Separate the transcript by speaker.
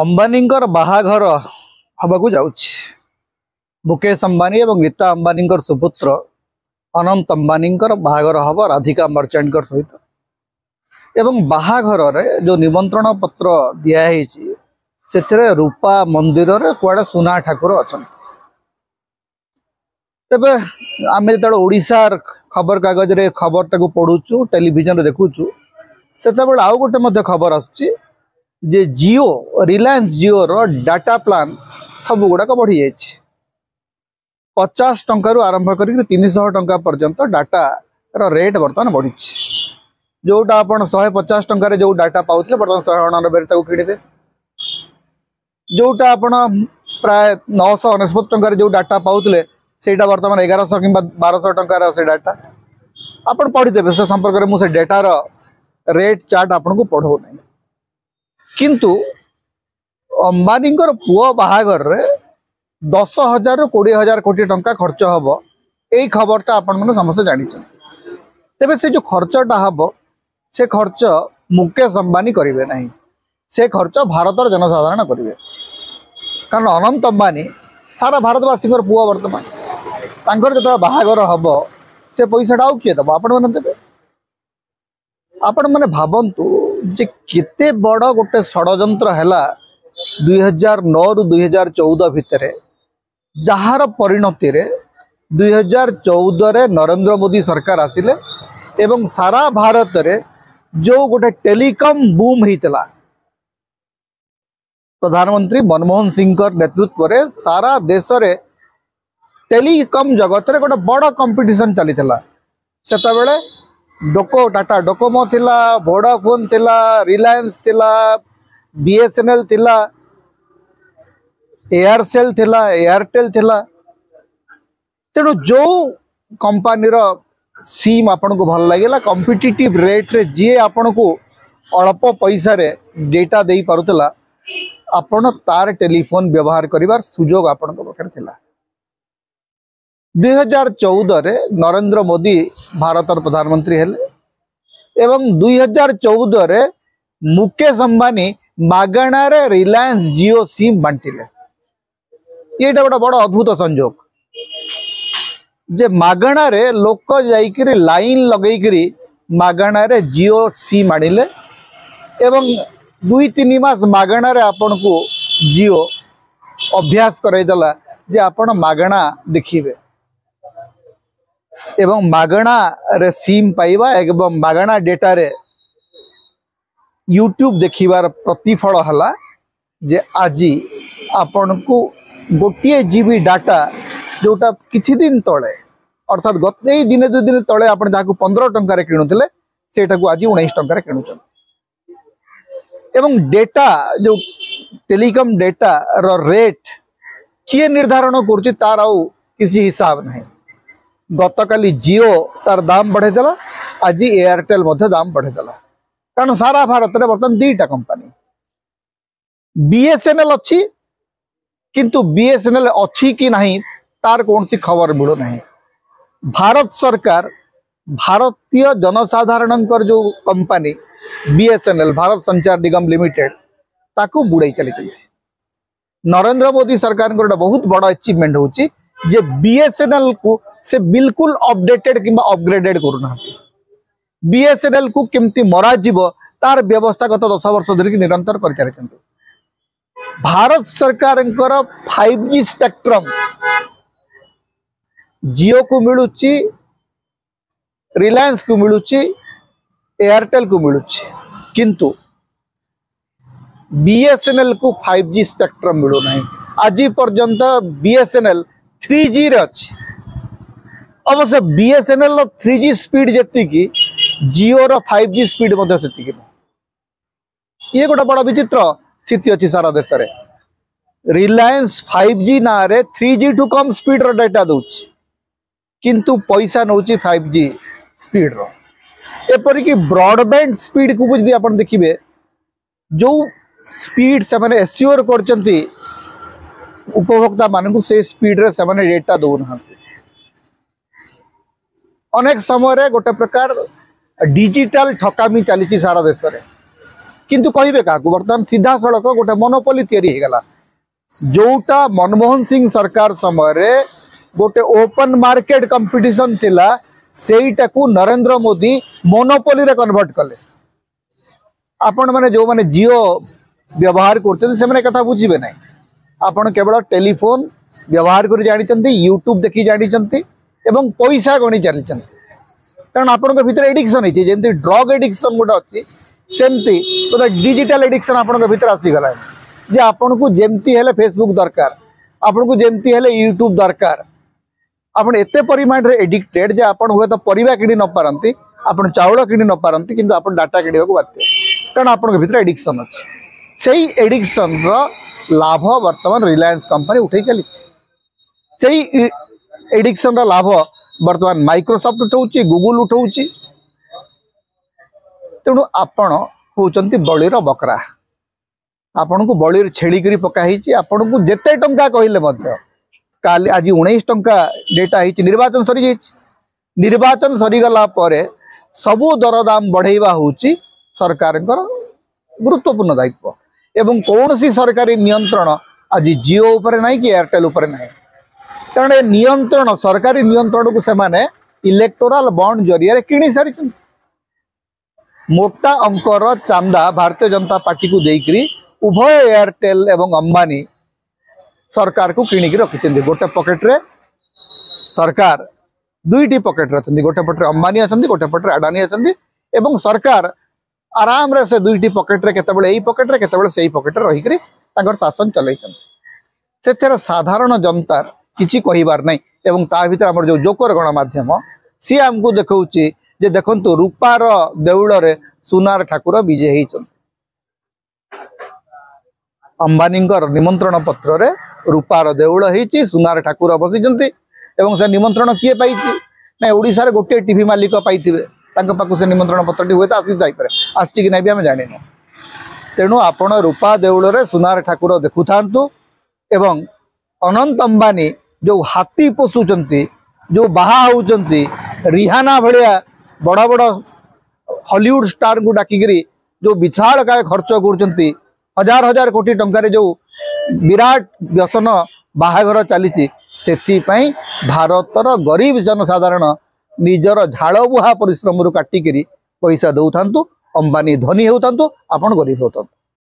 Speaker 1: अंबानींकर बाहाघर हवाकू जाउछि। मुकेश अंबानी और नीता अंबानींकर सुपुत्र अनंत अंबानींकर बाहाघर हब राधिका मर्चेंट सहित। एवं बाहाघर रे जो निमंत्रण पत्र दियाई से रूपा मंदिर रे कुआडे सुना ठाकुर अच्छा। तेबे आम जो ओडिशार खबर कागज रे खबर टाक पढ़ुचु टेलीविजन देखुचु से आउ गोटे खबर आसुची जे जियो रिलायंस जियो रो डाटा प्लान सब गुड़ाक बढ़ी जाइए। 50 टंका आरंभ कर 300 टंका पर्यंत डाटा रो रेट बर्तमान बढ़ी। जोटा आप 150 टंका जो डाटा पाते बर्तमान 199 किणवे। जोटा आप प्राय 999 टंका जो डाटा पाते सेटा बर्तमान 1100 कि 1200 टंकार से डाटा आपन पढ़ीदेवे। से संपर्क में मुझे डेटार रेट चार्ट आपन को पढ़ो नहीं। किंतु अंबानींकर पुओ बाहागर रे 10,000 ରୁ 20,000 कोटी टंका खर्च हम यही खबरटा आपण मैंने समस्त जानी। तेबे से जो खर्चटा हम से खर्च मुकेश अंबानी करेंगे नहीं, से खर्च भारतर जनसाधारण करेंगे। कारण अनंत अंबानी सारा भारतवासी पुओ बर्तमान जो बाहागर हम से पैसाटा आउ किए दब आपण मैंने देवे। आपण मैंने भावतु जे केते बड़ गोटे षड्यंत्र है 2009 ରୁ 2014 भितर जार परिणति रे 2014 रे नरेंद्र मोदी सरकार आसिले एवं सारा भारत रे जो गोटे टेलीकॉम बूम होता प्रधानमंत्री मनमोहन सिंह नेतृत्व रे सारा देश रे टेलीकॉम जगत रे गोटे बड़ कंपटीशन चली से डोको टाटा डोकोमो थिला, वोडाफोन थिला, रिलायंस थिला, बीएसएनएल थिला, एयरसेल थिला, एयरटेल थिला। तेणु जो कंपनी रो सिम आपन को भल लगे कॉम्पिटिटिव रेट रे जी आपन को अल्प पैसा रे डेटा दे पारुतला आपन तार टेलीफोन व्यवहार करिवार सुजोग आपन को पाखर थिला। 2014 रे नरेंद्र मोदी भारतर प्रधानमंत्री हेले एवं 2014 रे मुकेश अंबानी मागणा रे रिलायंस जियो सिम बांटिले। ये गोटे बड़ अद्भुत संजोग जे मागणा रे लोक जाइकरी लाइन लगेकरी मागणा रे जियो सिम आनिले एवं 2-3 मास मागणा रे आपन को जियो अभ्यास करैदला जे आपन मागणा देखिबे एवं मागणा रे सिम पाइबा एवं मागणा डेटा रे यूट्यूब देखिबार प्रतिफल हला जे आज आपन को गोटे जीबी डाटा जोटा किछि दिन तले अर्थात गते दिन 2 दिन तले आपन जाको 15 टंका रे किनुतले सेटा को आज 19 टंका रे किनुछन। एवं डेटा जो टेलीकॉम डेटा रो रेट किए निर्धारण करुछि तार आउ किसी हिसाब नहीं। गतकाली जियो तार दाम बढ़े देला, आज एयरटेल मध्य दाम बढ़े देला। कारण सारा भारत रे बर्तमान 2टा कंपनी बीएसएनएल अच्छी किंतु बीएसएनएल अच्छी कि नहीं तार कौन सी खबर मिलू नहीं। भारत सरकार भारतीय जनसाधारण जो कंपनी बीएसएनएल भारत संचार निगम लिमिटेड ताकू बुड़ाई चली। नरेंद्र मोदी सरकार गोटे बहुत बड़ अचीवमेंट होची जे बीएसएनएल को से बिल्कुल अपडेटेड कि अपग्रेडेड करूना। बीएसएनएल को केमती मरा जीव तार व्यवस्था गत 10 वर्ष धरिक निरंतर कर चली। भारत सरकार 5G स्पेक्ट्रम जियो को मिलुची, रिलायंस को मिलुची, एयरटेल को मिलुची, किंतु बीएसएनएल को 5G स्पेक्ट्रम मिलू नहीं। आज पर्यंत बीएसएनएल 3G रे अच्छी। अवश्य बीएसएनएल 3G स्पीड जी जियो रो 5G स्पीड से ये गोटे बड़ा विचित्र स्थिति अच्छी सारा देश रे। रिलायंस 5G ना रे 3G टू कम स्पीड रो डाटा दउची किंतु पैसा नउची 5G स्पीड रो। एपरिक ब्रॉडबैंड स्पीड को भी अपन देखिए जो स्पीड से माने एश्योर करचंती उपभोक्ता मानू से स्पीड रे से माने डेटा दउना। अनेक समय रे गोटे प्रकार डिजिटल ठकामी चली सारा देश रे। किंतु कहे क्या बर्तमान सीधा सड़क गोटे मोनोपोली तैयारी गला जोटा मनमोहन सिंह सरकार समय गोटे ओपन मार्केट कंपटीशन थिला सेटा को नरेंद्र मोदी मोनोपोली रे कन्वर्ट कले। आपण माने जो माने जियो व्यवहार करते से कथा बुझे ना आपण केवल टेलीफोन व्यवहार कर जानी यूट्यूब देखी जानी एवं पैसा गणी चली कारण आपण भीतर एडिक्शन होती जमी ड्रग एडिक्शन गोटे अच्छी सेमती गोटे डिजिटल एडिक्शन आपण भीतर आसीगला जे आपन को जेमती हेले फेसबुक दरकार आपन को जेमती हेले यूट्यूब दरकार आपण एते परिमाण रे एडिक्टेड जे आपण हुए तो परिवा किणी न पारंती आपण चाउल किणी न पारंती किंतु आपण डाटा किणी को बाध्य कारण आपण भीतर एडिक्शन अछि सेही एडिक्शन रो लाभ वर्तमान रिलायंस कंपनी उठै चली सेही एडिक्शन रो लाभ वर्तमान माइक्रोसॉफ्ट उठाउची गूगल उठाउची तेणु आपण होचंती बळीर बकरा आपण को बळीर छेड़ी करी पका हिची आपण को जेते टंका कहिले मध्य काली आज 19 टंका डेटा हिची निर्वाचन सरी जाइछि निर्वाचन सरी गला परे सबु दरदाम बढ़ेवा होची सरकार गुरुत्वपूर्ण दायित्व एवं कौन सी सरकारी नियंत्रण आज जियो उपरे नहीं कि एयरटेल उपरे नहीं कारण ए नियंत्रण सरकारी नियंत्रण को सेमाने इलेक्टोरल बॉन्ड जरिया किणी सारी मोटा अंकर चांदा भारतीय जनता पार्टी को देकरी उभय एयरटेल एवं अंबानी सरकार को किणिकी रखिंट गोटे पकेट रे सरकार दुईटी पकेट रही गोटे पटे अंबानी अच्छा गोटे पटे अडानी अच्छा एवं सरकार आराम रे से दुईटी पकेट रे केतेबेले एई पकेट रे केतेबेले सेई पकेट रे रही करी शासन चलैछन से साधारण जनता किछि कहिबार नहीं एवं ता भीतर हमर जो जोकर गणमाध्यम सी आमको देखौछि जे देखंतु रूपार देउल रे सुनार ठाकुर विजय होइछन अंबानी निमंत्रण पत्र रे रूपार देउल होइछि सुनार ठाकुर बसिजंती एवं से निमंत्रण किए पाइछि ना ओडिसा रे गोटे टीवी मालिक पाइथिबे तांका पाकु से निमंत्रण पत्रटी हुए तो आसी जाई पारे आछि कि नै भी हम जानिनो तेणु आपण रूपा देउल रे सुनार ठाकुर देखु थांतु एवं अनंत अंबानी जो हाथी पोषुचंती जो बाहा होउचंती रिहाना भलिया बड़ बड़ हॉलीवुड स्टार को डाकिकी जो विशाल काय खर्च कर हजार हजार कोटी टंका जो विराट व्यसन बाहाघर चली से भारतर गरीब जनसाधारण निजर झाड़ बुहा परिश्रम काटिकी पैसा दौथांतु अंबानी धनी होता आपण गरीब होता।